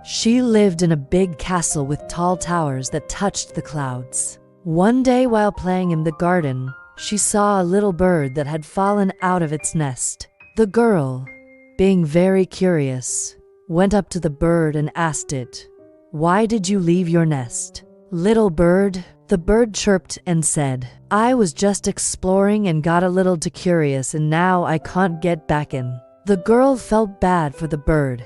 She lived in a big castle with tall towers that touched the clouds. One day while playing in the garden, she saw a little bird that had fallen out of its nest. The girl, being very curious, went up to the bird and asked it, "Why did you leave your nest?" "Little bird," the bird chirped and said, "I was just exploring and got a little too curious and now I can't get back in." The girl felt bad for the bird,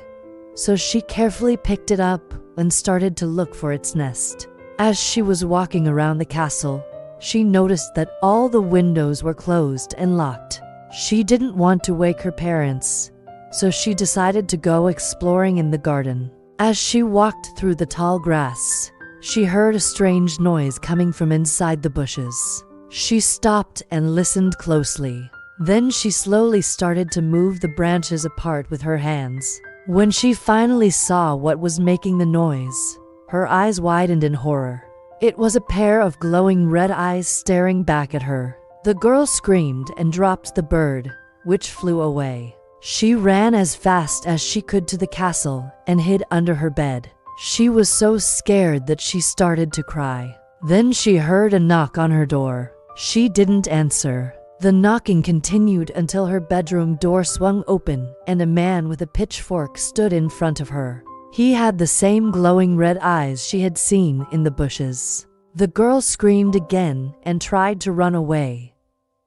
so she carefully picked it up and started to look for its nest. As she was walking around the castle, she noticed that all the windows were closed and locked. She didn't want to wake her parents, so she decided to go exploring in the garden. As she walked through the tall grass, she heard a strange noise coming from inside the bushes. She stopped and listened closely. Then she slowly started to move the branches apart with her hands. When she finally saw what was making the noise, her eyes widened in horror. It was a pair of glowing red eyes staring back at her. The girl screamed and dropped the bird, which flew away. She ran as fast as she could to the castle and hid under her bed. She was so scared that she started to cry. Then she heard a knock on her door. She didn't answer. The knocking continued until her bedroom door swung open and a man with a pitchfork stood in front of her. He had the same glowing red eyes she had seen in the bushes. The girl screamed again and tried to run away,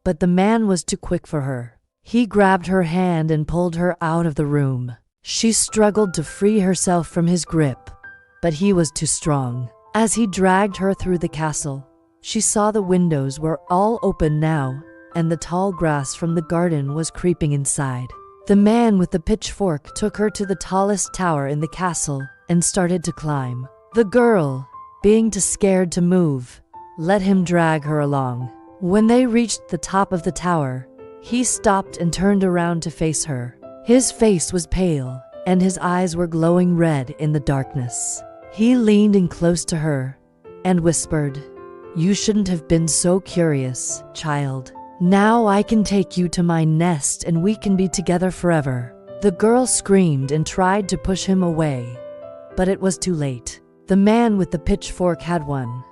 but the man was too quick for her. He grabbed her hand and pulled her out of the room. She struggled to free herself from his grip, but he was too strong. As he dragged her through the castle, she saw the windows were all open now, and the tall grass from the garden was creeping inside. The man with the pitchfork took her to the tallest tower in the castle and started to climb. The girl, being too scared to move, let him drag her along. When they reached the top of the tower, he stopped and turned around to face her. His face was pale, and his eyes were glowing red in the darkness. He leaned in close to her and whispered, "You shouldn't have been so curious, child. Now I can take you to my nest and we can be together forever." The girl screamed and tried to push him away, but it was too late. The man with the pitchfork had won.